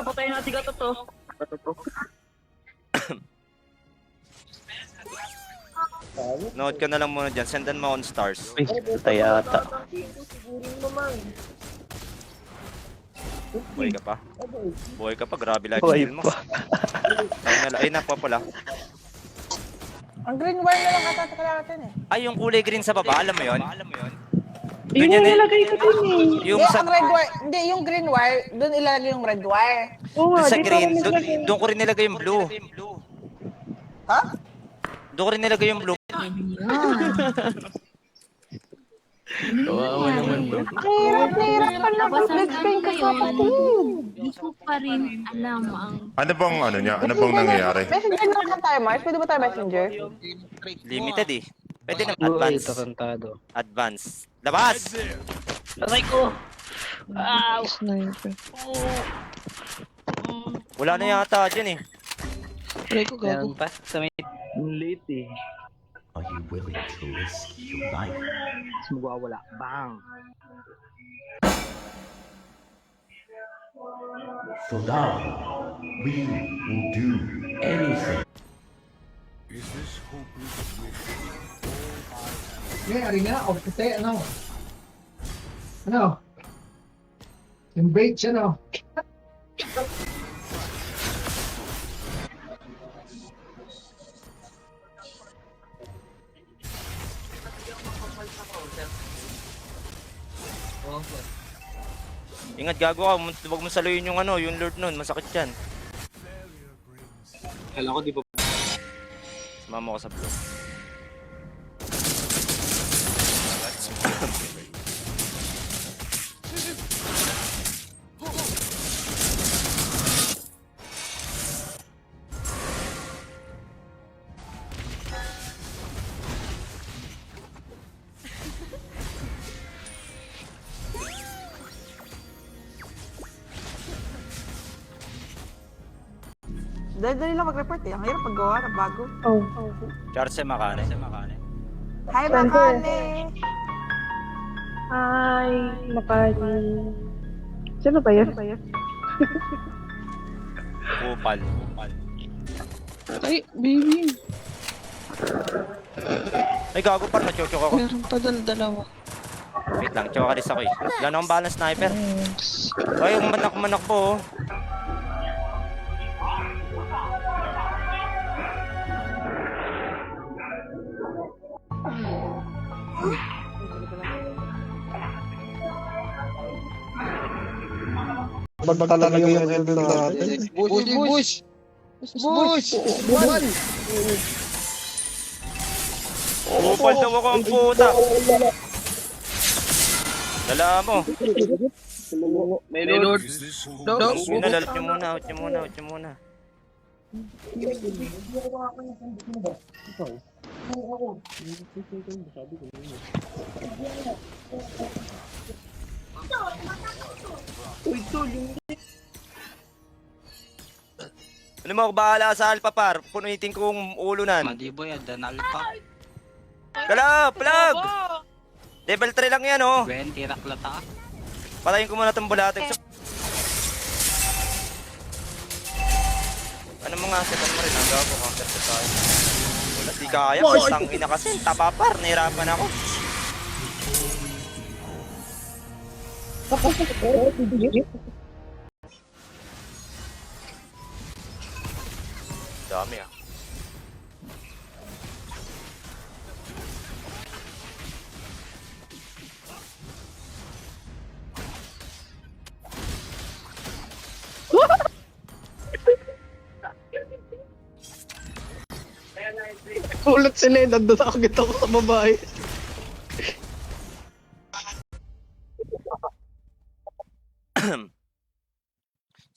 Papatayin natin ka to. Nood ka na lang muna dyan. Sendan mo on stars. Uy, patay ata. Buhay ka pa. Buhay ka pa. Grabe life Buhay steal mo. pa. Ay, nakuha pala. Ang green wire na lang katatakala natin eh. Ay, yung kulay green sa baba. Alam mo yun? Yun yung nilagay ko dun eh. Yung Hindi, sa... ang red wire, hindi, yung green wire, doon ilalagay yung red wire. Oo Dun nga, sa dito green. ako nilagay. Doon ko rin nilagay yung blue. Ha? Doon ko rin nilagay yung blue. Kawawa naman to. Hirap pala mag-explain ka sa kapatid. Hindi ko pa rin alam ang... Ano bang ano niya? Ano bang nangyayari? Messenger na lang tayo, Mars. Pwede ba tayo messenger? Limited eh. Pwede na Uy, advance. tarantado. Advance. Labas! Aray ko! Sniper. Wala na yata dyan eh. Aray ko, Meron gago. pa? Sa may... Late eh. Are you willing to risk your life? Tapos magwawala. Bang! So now, we will do anything. Ari nga, o kasi ano? Ano? Yung bait siya, no? Ingat gago ka. Huwag mo saluyin yung ano, yung lord nun. Masakit yan. Kala ko di pa. Sumama ko sa blue. Dali-dali lang mag-report eh. Ang hirap paggawa ng bago. Oh. Charles Makane. Hi, Makane! Hi, Makani. Sino ba yan? Kupal. Ay, baby. Ay gago pa. Nachochok ako. Meron pa dalawa. Wait lang. Choka rin ako eh. Wala na akong balance sniper. Ay, yung manak po oh. Talaga yung health natin. Bush! Kupal daw ako ang puta. Dala mo. May lord. Yun na, lalot nyo muna. Ano mo, bahala sa alpha par. Punitin kong ulunan. Madiboy, adan alpha. Dala, plug! Level 3 lang yan, oh. 20 raklata. Patayin ko muna itong bulatin. Ano mga second mo rin? Ang gago, counter sa tayo. Wala, di kaya. Pastang ina kasi. Tapapar, nahirapan ako. Dami ah. Ulat sila eh. Nandun ako gito ko sa babae.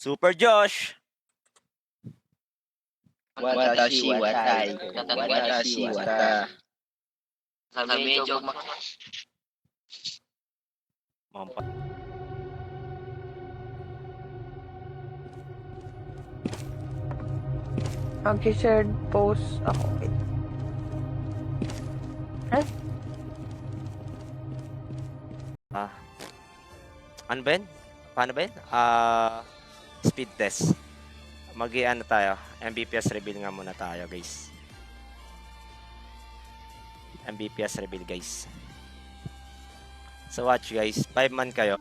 Super Josh! Watashi watai. Watashi wata. Sa medyo Mampa. Mag-shared post ako. Wait. Ano ba yun? Paano ba yun? speed test. Ano tayo, MVPS reveal nga muna tayo, guys. MVPS reveal, guys. So watch, guys. 5 man kayo.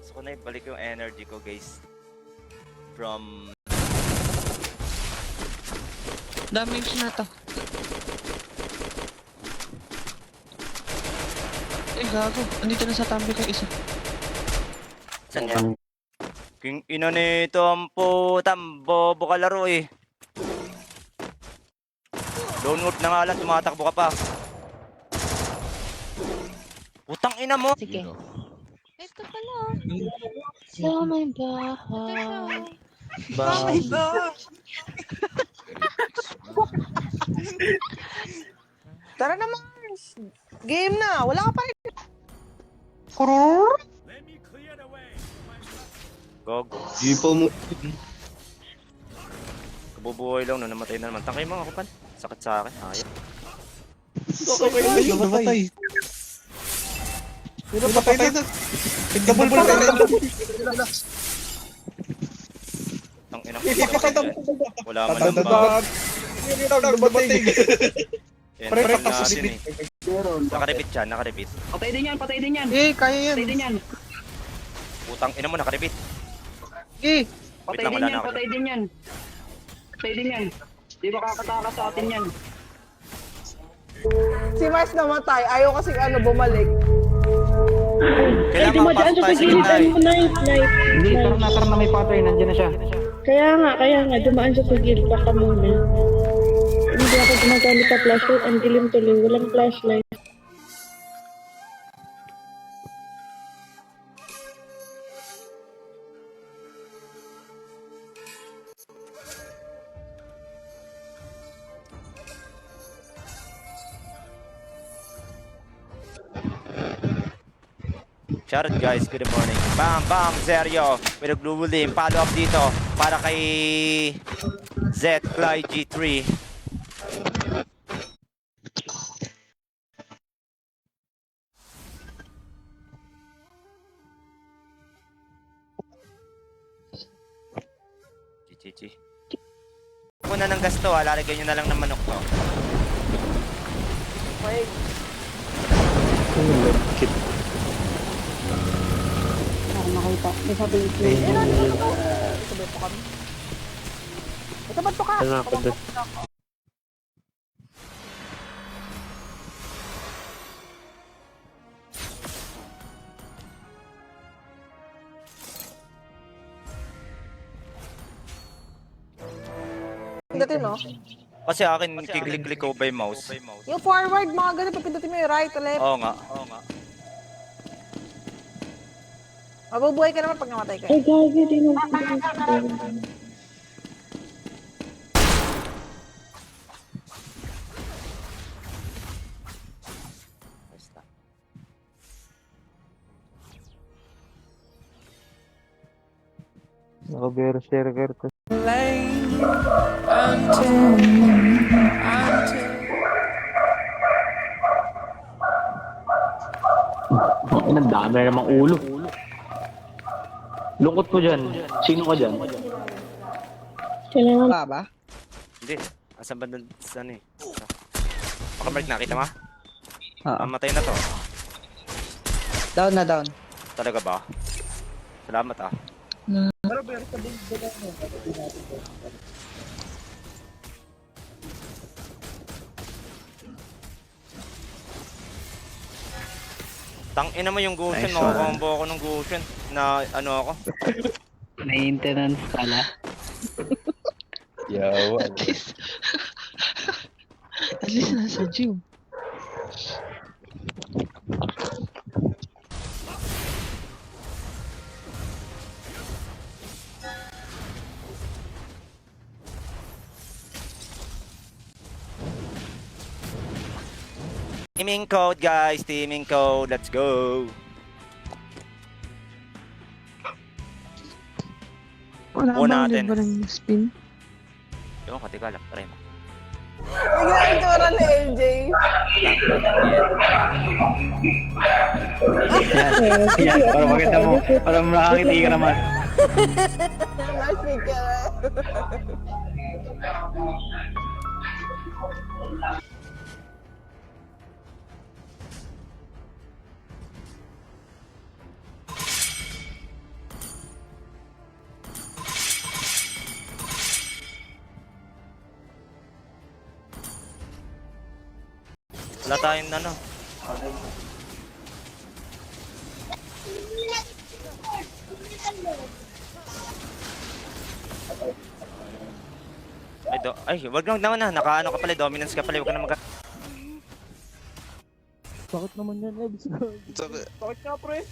So kung naibalik yung energy ko, guys, from Damage na to. Eh, gago. Andito na sa tambi ko isa. saan yan? King ina nito ang putang bobo ka laro eh. Lone wolf na nga lang, tumatakbo ka pa. Putang ina mo! Sige. Ito pala. Sa may bahay. Bye. Tara na, Mars. Game na. Wala ka pa rin. Gog. Di pa mo. Kabubuhay lang, no, namatay na naman. Tangay mga kupan. Sakit sa akin. Ayaw. Okay na yun, namatay. Pero patay na. Double pa rin. Ang ina ko. Wala man lang ba. Dumating. Yan, Pre, pag patas natin si eh. Naka-repeat siya, naka-repeat. Patay din yan, patay din yan. Eh, kaya yan. Patay din yan. Putang ina mo, naka-repeat. Eh, Wait Patay lang, din wala yan, na ako. patay din yan. Patay din yan. Di ba kakataka sa atin yan? Si Mars namatay. Ayaw kasi bumalik. Kailangan makapasok tayo sa gitna eh. Hindi, tara na may patay. Nandiyan na siya. Kaya nga, dumaan siya sa gilid baka muna. Hindi ako gumagamit sa flashlight, ang dilim tuloy, walang flashlight. Shoutout guys, good morning. Bam, bam, Zerio. May naglubulim. Follow up dito para kay Zcly G3. Chichi. Muna ng gasto ha, lalagyan nyo na lang ng manok to. Okay. Nakita. May sabi ito. Sabay po kami. Ito ba't to ka? Ano ako doon? Pindutin mo. Kasi akin, kiklik-klik ko by mouse. Yung forward, mga ganun. Pipindutin mo yung right, left. Oo nga. Mabubuhay ka naman pag namatay ka. Ay, gagi, di mo. Naka-berserker ko. Ang dami na namang ulo. Lungkot ko dyan. Sino ka dyan? Kailangan. Wala ba? Hindi. Asan ba doon? Saan eh? Pakamark, nakita mo? Oo. Matay na to. Down na down. Talaga ba? Salamat ah. Tangina mo yung Gushen, Nice makakombo ako ng Gushen na ano ako. Maintenance pala. Yawa. At least nasa gym. Teaming code guys, teaming code, let's go! Wala Una bang natin. libre ng spin? Ewan ka, teka lang, try mo. Bigla yung tura ni LJ. Yan, para maganda mo. Para makakiti ka naman. Last week ka na. Wala tayong ano. Ay, wag lang naman na. Nakaano ka pala, dominance ka pala. Wag ka na mag... Bakit naman yan, Ebs? Bakit ka, pre?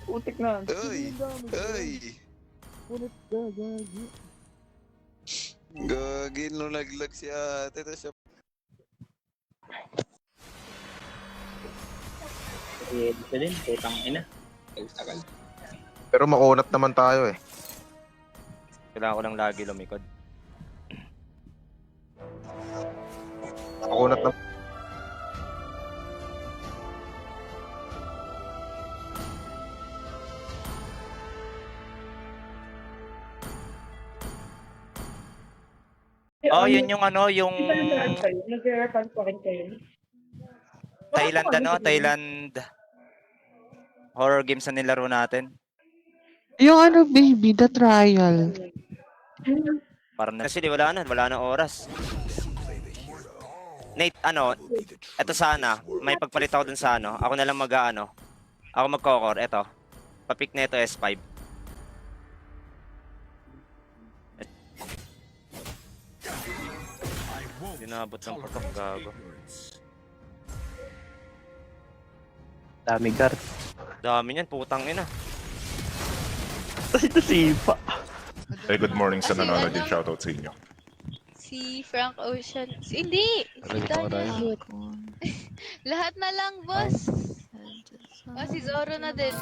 Utik na. Ay! Punit ka, gagi. Gagi, nung laglag si ate. Tapos siya... Ito din, putang ina. Pero makunat naman tayo eh. Kailangan ko lang lagi lumikod. Makunat naman. Oh, yun yung ano, yung Nag-record pa rin kayo. Thailand ano, Thailand horror games na nilaro natin. Yung ano, baby, the trial. Parang na kasi wala na oras. Nate, ano, eto sana, may pagpalit ako dun sa ano, ako na lang mag-ano, ako mag-kokor, eto, papik na ito S5. Dinabot ng patok, gago. Dami guard. Dami niyan, putang ina. Ito sipa. Hey, good morning sa nanonood din. Shoutout sa inyo. Si Frank Ocean. Hindi! Si Daniel. Lahat na lang, boss. Oh, si Zoro na din.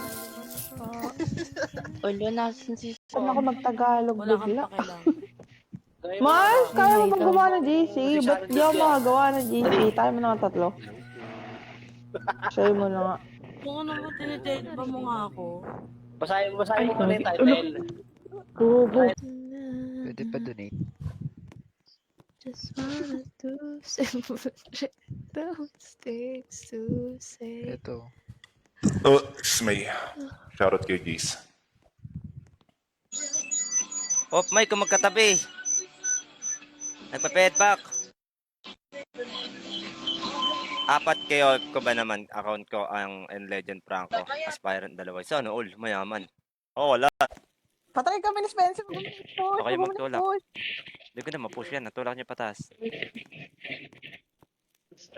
Ulo, nasan si... Saan ako magtagalog Wala kang bigla? pakialam. Mars, kaya mo magawa ng GC? Ba't di ako makagawa ng GC? Tayo mo na nga tatlo. Share mo na nga. Kung ano mo, tinitake ba mo nga ako? Basahin mo muna yung title. Tubo. Pwede pa donate. Just wanna do simple shit. Those things to say. Ito. Oh, may shoutout kay Jace. Off mic kung magkatabi. Nagpa-feedback. 4 kayo ko ba naman account ko ang Legend Franco, Aspirant 2. So ano all mayaman. Oh, wala. Patay kami ni Spencer. Baka kayo magtulak. Hindi ko na ma-push yan. Natulak niya patas.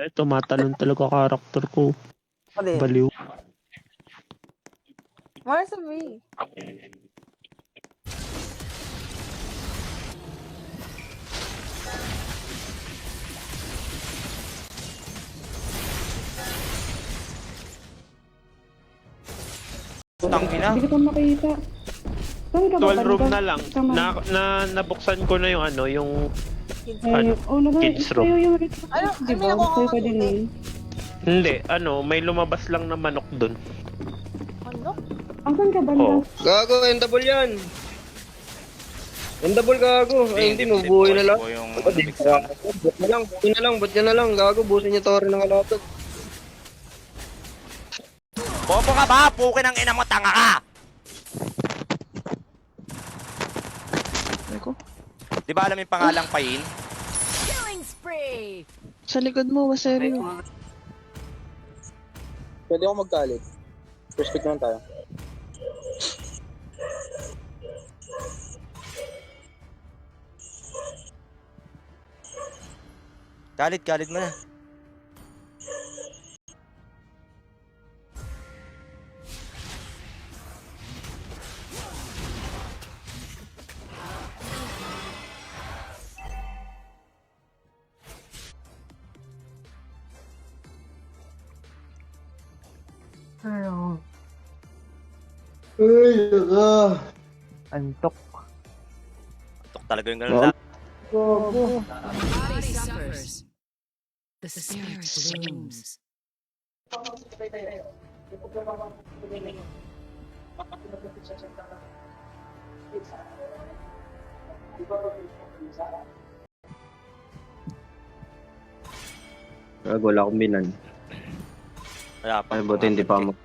Ay, tumatalon talaga karakter ko. Baliw. Mars me. Putang ina. Hindi ko makita. Saan ka ba? 12 room na lang. Tama. Nabuksan ko na yung ano, yung Ay, kids room. Yung Ano? di ba? Gusto ko din yun. Hindi, ano, may lumabas lang na manok dun. Ano? Asan ka ba? Oo. Gago, endable yan. Endable gago. Ay, hindi, mabuhay na lang. Ba't yan na lang, gago, busin niya tore ng kalaban. Bobo ka ba? Pukin ang ina mo, tanga ka! Di ba alam yung pangalang Pain? Sa likod mo, Waserio. Pwede ako magkalit. First pick naman tayo. Galit mo na. Antok. Tok talaga yung ganun lang. Gogo. suffers, the spirit blooms. Gago, wala akong binan. Wala pa. Ay, buti hindi pa mag...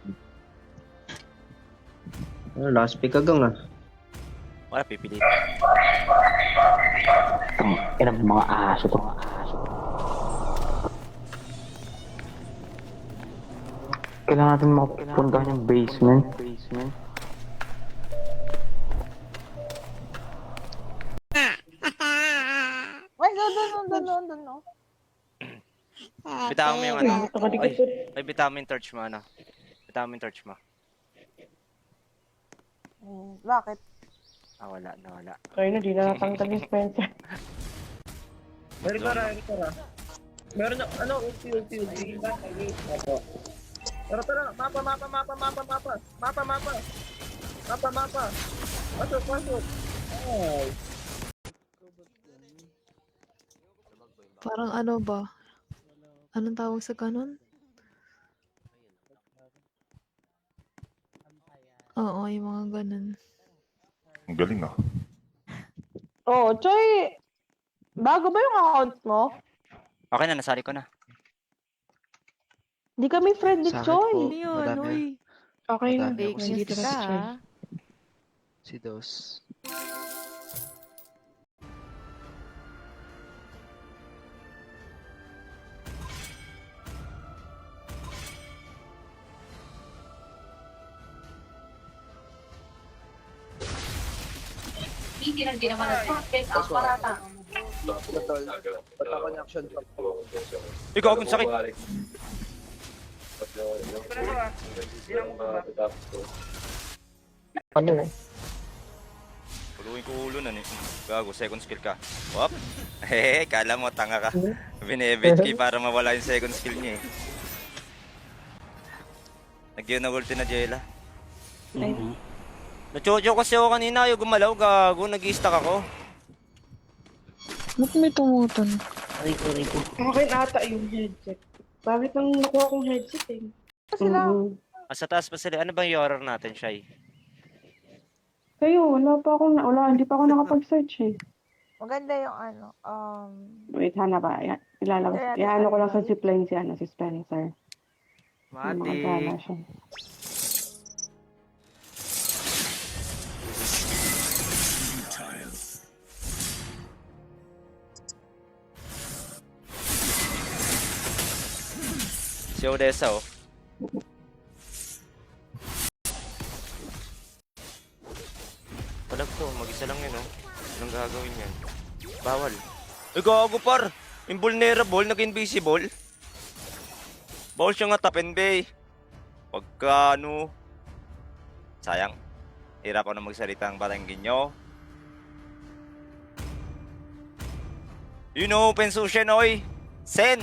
Last pick agang ah. Wala pipili. Kailan mga aso to. Kailangan natin makapunta ng basement. Wait, doon, no. Bitawan mo yung ano. Ay, bitawan mo yung torch mo, ano. Bitawan mo yung torch mo. Bakit? Wala. Kaya na, di na natanggal yung Spencer. Tara. Meron na, ulti. Tara, mapa. Pasok. Ay. Parang ano ba? Anong tawag sa kanon? Oo, yung mga ganun. Ang galing ah. Oh, Choy! Bago ba yung account mo? Okay na, nasali ko na. Di kami friend ni Choy. Ano yun, uy? Okay na. Fake Nandito news na si ka, Choy. ah. Si Dos. Ba't ako ni action pa? Ikaw, kung sakit. Ano eh? Puluin ko ulo na Gago, second skill ka. Wop! Kala mo, tanga ka. Binebet key para mawala yung second skill niya eh. Nagyan na ulti na Jela. Nachocho kasi ako kanina, ayaw gumalaw, gago, nag-i-stack ako. Ba't may tumuton? Akin ata yung headset. Bakit nang nakuha kong headset eh? Sila. Sa taas pa sila, ano bang i-order natin, Shai? Kayo, hindi pa ako nakapag-search eh. Maganda yung Wait, hanap ba? Ilalabas. Iano ko lang sa zipline si Spencer. Mati. Magkala siya. Si Odessa, oh. Palag to, mag-isa lang yun, oh. Anong gagawin yan? Bawal. Ay, gago par! Invulnerable, nag-invisible. Bawal siya nga tapin, be. Pagka, ano. Sayang. Hirap ako na magsalita ang batanggin nyo. You know, open sushen, oy. Sen!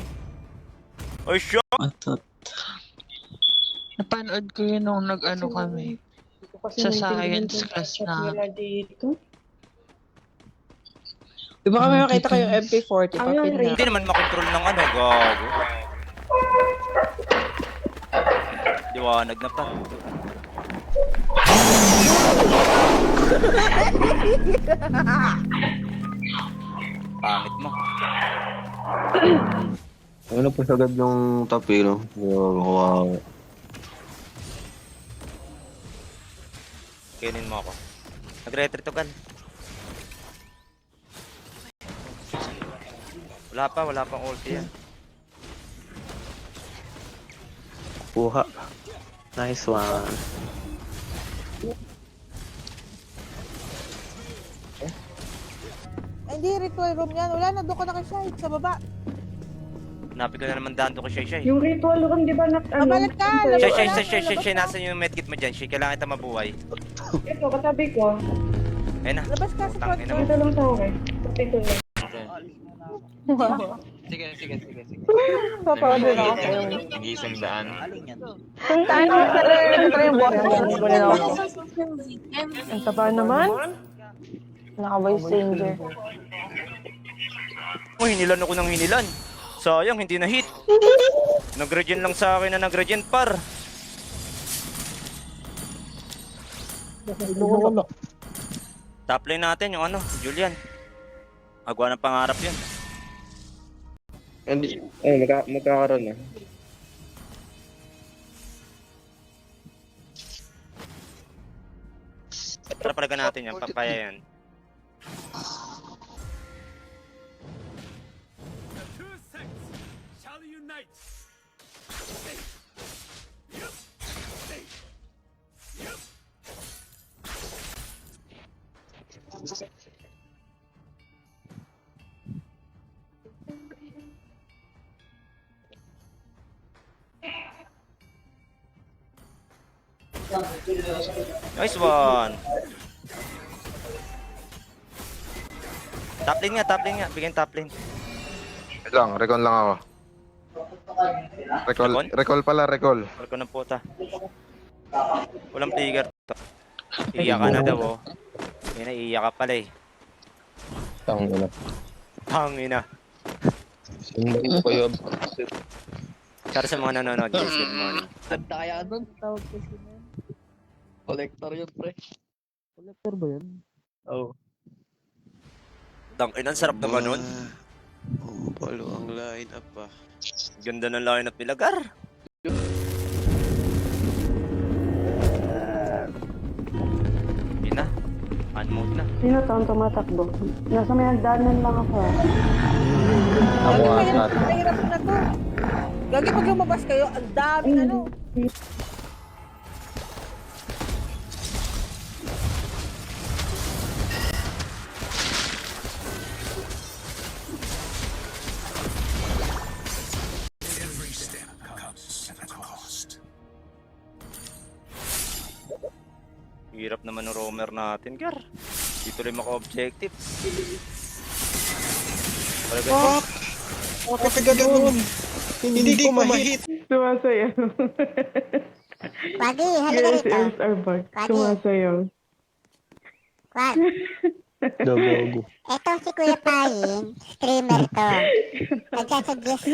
Oy, shot! Napanood ko yun nung nag-ano kami. Sa science class na. Di ba kami makita kayo MP40? Hindi naman makontrol ng ano, gago. Liwanag na pa. Pangit mo. Ano pa sagad yung tapi, no? Wow. Kainin mo ako. Nag-retreat gal. Wala pang ulti yan. Kuha. Nice one. Hindi, ritual room yan. Wala na, doon ka na kay Shahid sa baba. Hanapin ko na naman daan to ko, Shay. Yung ritual room, di ba Babalik ka! Shay, nasan yung medkit mo dyan? Shay, kailangan kita mabuhay. Ito, katabi ko. Ayun na. Labas ka sa Putang ina mo. Ito lang sa akin. Ito lang. Sige. Papawala na ako. Gising daan. Ito yung boss. Ang taba naman. Naka-voice changer. Oh, hinilan ako ng hinilan. Sayang, hindi na hit. Nag-regen lang sa akin na nag-regen par. Top lane natin yung ano, Julian. Agawa ng pangarap yun. Hindi. Magkakaroon na. Tara palaga natin yan, papaya yan. Nice one. Top lane nga. Bigyan top lane. Wait lang, recall lang ako. Recall pala. Wala ko ng puta. Walang trigger. Iiyak ka na daw, oh. Yan na, iiyak ka pala eh. Tangina. Hindi ko kayo. Para sa mga nanonood, guys, good morning. Kaya doon. Tawag ko sila. Collector yun, pre. Collector ba yun? Oo. Tangina, sarap naman nun. Palo ang line up pa. Ganda ng lineup nila, Gar. Yun na. Unmode na. Sino to ang tumatakbo? Nasa may hagdanan lang ako. Ako asat. Mahirap na to. Gagi pag lumabas kayo, ang daming ano. Hirap naman ng roamer natin, Gar. Dito rin maka-objective. Bakit ka ganun? Hindi ko ma-hit. Sumasayaw. Wagi, halika Yes, rito. ears are back. Wagi. Sumasayaw. Wag. Dabago. Eto si Kuya Payin, streamer to. Nagsasuggest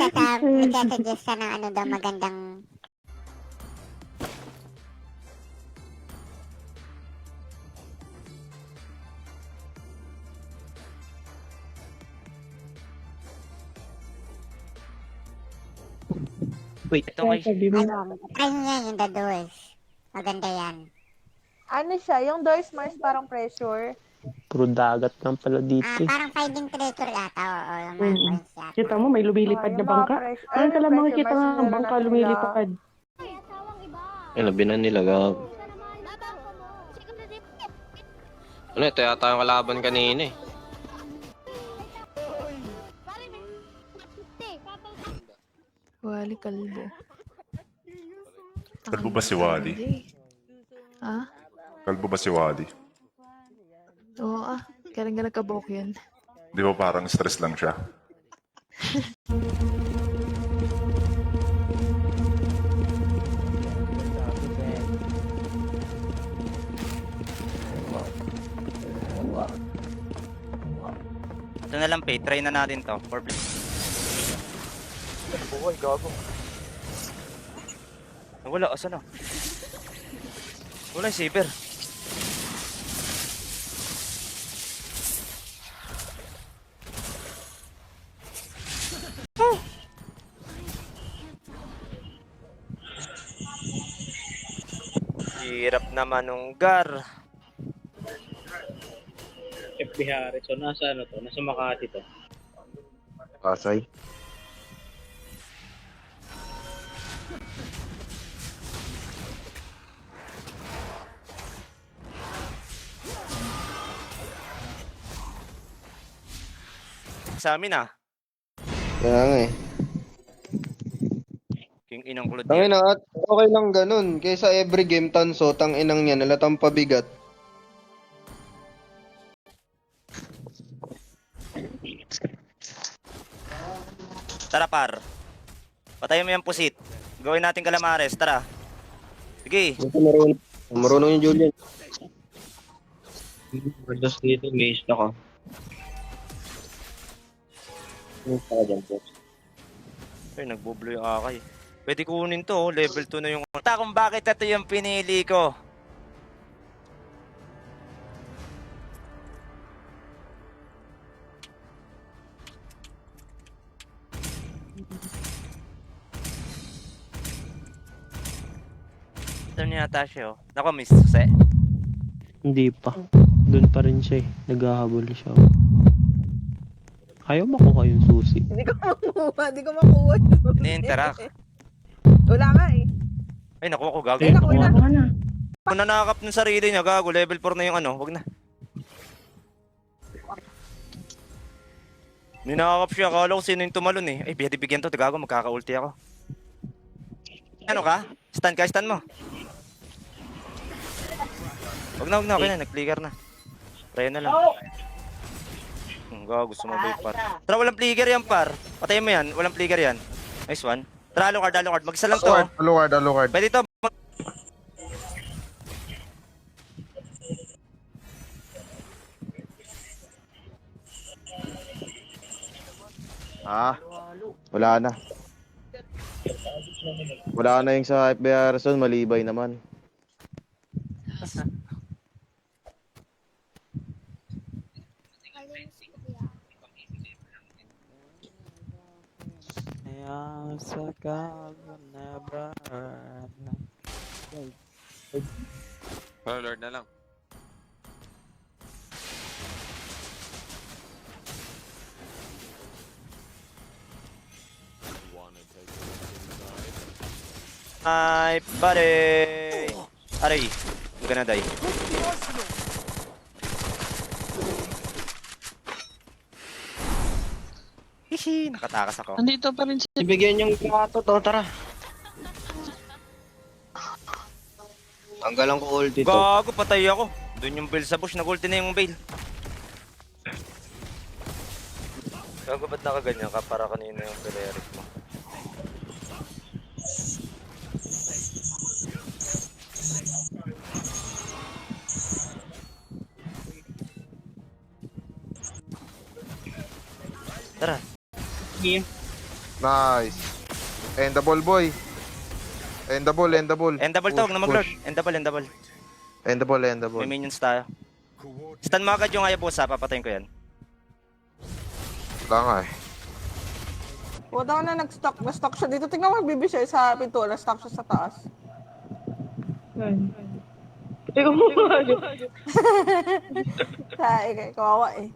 ka ng ano daw magandang... Wait, ito kay... Sabi mo. Ano, try niya yung The Doors. Maganda yan. Ano siya? Yung Doors Mars parang pressure. Puro dagat lang pala dito. Parang Finding Treasure ata. Oo, yung mga points yata. Kita mo, may lumilipad na bangka. Ano ka lang makikita nga bangka lumilipad? Ay, nabinan nila, gab. Ano, ito yata yung kalaban kanina eh. Wali kalbo. Kalbo ba si Wally? Ha? Kalbo ba si Wally? Oo kailan ka nagkabok yun? Di ba parang stress lang siya? Ito na lang, pay. Try na natin to. For play. Buhay, gago. Wala, asan na? Wala yung saber. Hirap naman nung Gar. FB Harrison, nasa ano to? Nasa Makati to. Pasay. Sa amin Kaya nga eh. King inang kulod Tangin yan. na, okay lang ganun. Kaysa every game tanso, tang inang niya, nalatang pabigat. Tara par. Patayin mo yung pusit. Gawin natin kalamares, tara. Sige. Marunong yung Julian. Just dito, may stock ah. Ay, nagbublo yung akay. Pwede kunin to, level 2 na yung... Kung bakit ito yung pinili ko. Ito niya yata siya, oh. Nako, Miss Jose. Hindi pa. Doon pa rin siya eh. Naghahabol siya. Ayaw makuha yung susi. Hindi ko makuha. Ini-interact. Wala nga eh. Ay, naku ako, gago. Ay, naku na. Kung nanakap ng sarili niya, gago, level 4 na yung ano, wag na. Ninakap siya, akala ko sino yung tumalon eh. Ay, bigyan to, gago, magkaka-ulti ako. Ano ka? Stun ka, stun mo. Wag na, okay na, nag-flicker na. Try na lang. Gago, sumabay par. Tara, walang flicker yan par. Patayin mo yan, walang flicker yan. Nice one. Tara, Alucard. Mag-isa lang to. Alucard. Pwede to. Wala na. Wala na yung sa FBI Harrison, malibay naman. Lord na lang. Ay, pare. Aray, magana day. Hihi, nakatakas ako. Nandito pa rin si... Ibigyan yung plato to, tara. Tanggalan ko ulti to. Gago, patay ako. Doon yung Bale sa bush, nag-ulti na yung Bale. Gago, ba't nakaganyan ka para kanina yung Pelerik mo? Tara. Nice. Endable boy. Endable. Endable to, huwag na mag-lord. Endable. Endable. May minions tayo. Stun mo agad yung Hayabusa, papatayin ko yan. Wala nga eh. Wala ka na nag-stock siya dito. Tingnan mo, bibi siya sa pinto. Na-stock siya sa taas. Ikaw mo ba? Kawawa eh.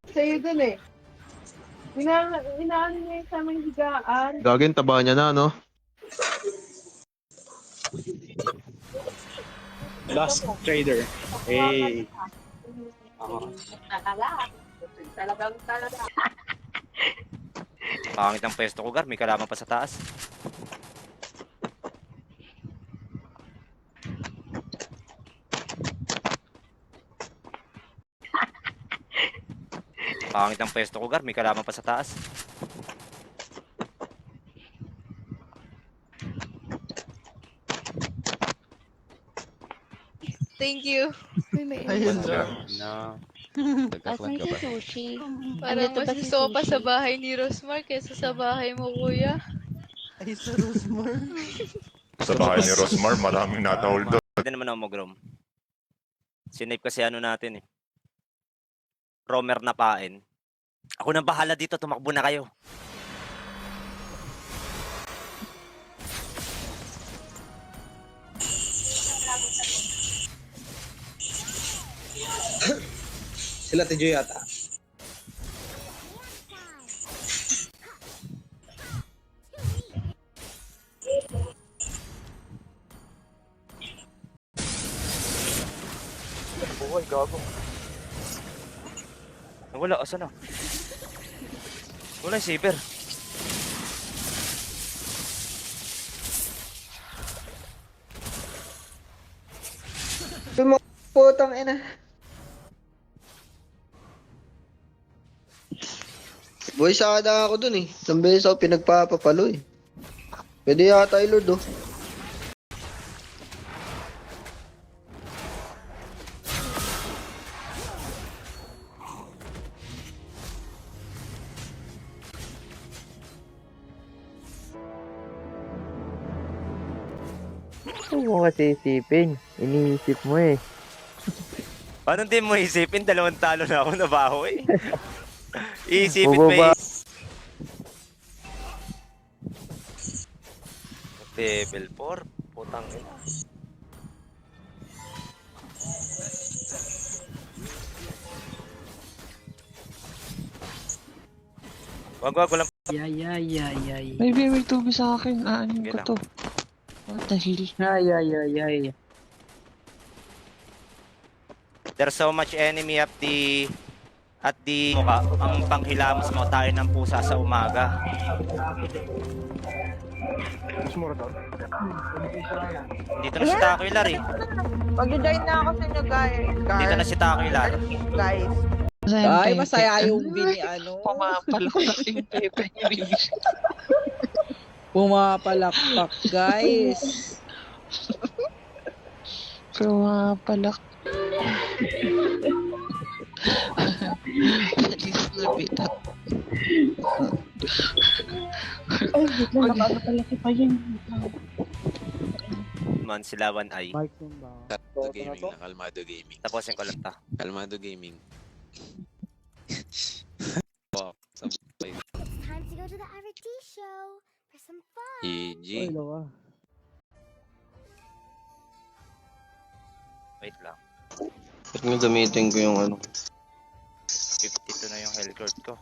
Sa'yo dun eh. Inaano niya yung samang higaan. Gagin, taba niya na, no? Last trader. Hey. Talagang. Pangit ang pwesto ko, Gar. May kalaman pa sa taas. Pangit ang pwesto ko, Gar. May kalaman pa sa taas. Thank you. Ayun. No. Asan si Sushi? Parang mas gusto ko pa sa bahay ni Rosmar kaysa sa bahay mo, kuya. Sa bahay ni Rosmar, maraming natahold doon. Pwede naman ako mag-roam. Sinape kasi ano natin eh. Roamer na pain. Ako nang bahala dito, tumakbo na kayo. Sila Tijo yata. Buhay, gago. Wala, asan na? Wala yung saber. Putang ina. Boy, sakada ako dun eh. Isang beses ako pinagpapapalo eh. Pwede yata i-lord oh. Huwag mo kasi isipin. Iniisip mo eh. Paano din mo isipin? 2 talo na ako nabaho eh. Iisipin Bubaba. mo Level 4. Putang ina. Wag, walang May tubi sa akin. Aanin Sige ko lang. to. What the hell? There's so much enemy at the mukha. Ang panghilamos mo tayo ng pusa sa umaga. Dito na si Takoylar eh. Mag-join na ako sa inyo, guys. Dito na si Takoylar. Guys. Ay, masaya yung bini ano. Pumapalak kasing pepe niya. Pumapalakpak, guys. Pumapalak. Alis na bitak. Ay, wait lang, nakakapalaki pa yun. Man, sila 1i. Kalmado Gaming na, Kalmado Gaming. Tapusin ko lang ta. Kalmado Gaming. Wow, sabay. Time to go to the RT show for some fun. GG. Wait lang. Ba't nga gamitin ko yung ano? 52 na yung health cord ko.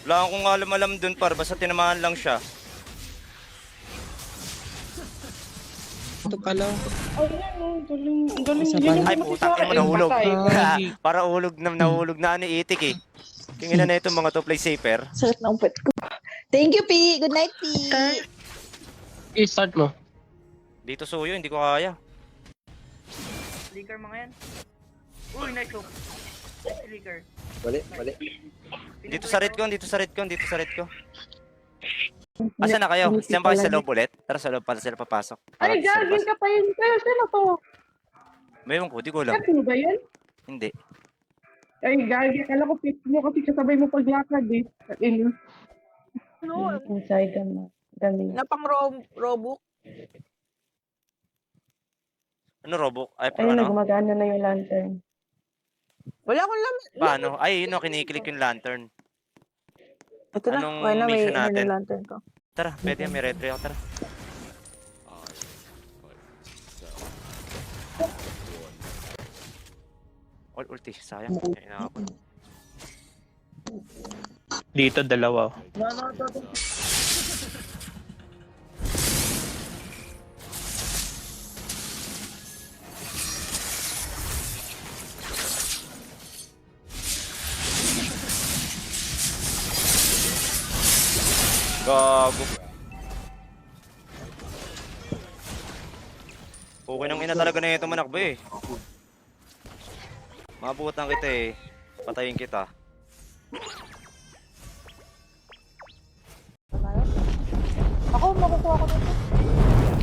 Wala akong alam-alam dun par, basta tinamaan lang siya. Ito pala. Ay, yan, galing. Galing. Isa Yun yung Ay, mati putang sa ina mo, akin, nahulog. patay. Para nahulog na ni Itik eh. Kingin na itong mga to play safer. Sakit na umpet ko. Thank you, P. Good night, P. I-start mo. Dito suyo, hindi ko kaya. Flicker mga yan. Uy, nice hook. Nice flicker. Mali, mali. Dito sa red ko. Asa na kayo? Diyan ba kayo sa loob ulit? Tara sa loob para sila papasok. Para Ay, sila gagawin pasok. ka pa yun. Pero sino to? Mayroon ko, di ko alam. Sino ba yun? Hindi. Ay, gagi. Kala ko fit mo kasi kasabay mo paglakad eh. Ano? Inside ka na. Galing. Na pang Robux. Ano, Robok? Ay, Ayun na, ano? gumagana na yung lantern. Wala akong laman. Paano? Ay, yun o, kiniklik yung lantern. Ito na. Anong Okay na, may mission natin? lantern ko. Tara, pwede yan, may retry ako, tara. All ulti, sayang. Kaya ako. Dito, 2. Gago. Okay nang ina talaga na ito manakbo eh. Mabutan kita eh. Patayin kita. Ako, makukuha ko nito.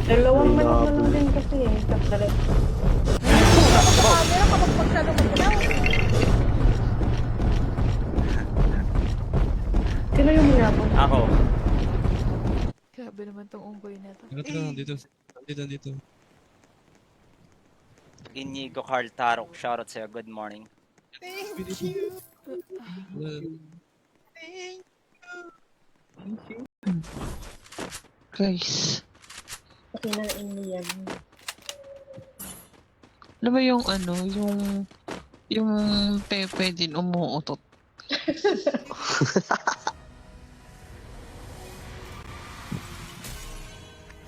Dalawang manok na lang din kasi eh. Kapdalit. Camera kapag masyado maglaw. Sino yung mayabang? Ako. Grabe naman tong unggoy na to. Dito. Inigo Carl Tarok, shoutout sa'yo, good morning. Thank you. Guys. Kinain niya. Alam mo yung ano, yung pepe din umuutot.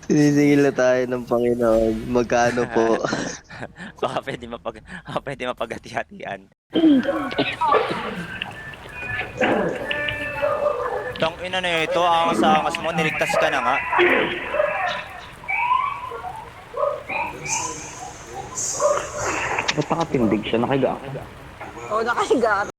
Sinisingil na tayo ng Panginoon. Magkano po? Baka pwede mapagati-hatian. Tang ina na ito, angas mo, niligtas ka na nga. Ba't nakatindig siya? Nakahiga. Oo, nakahiga.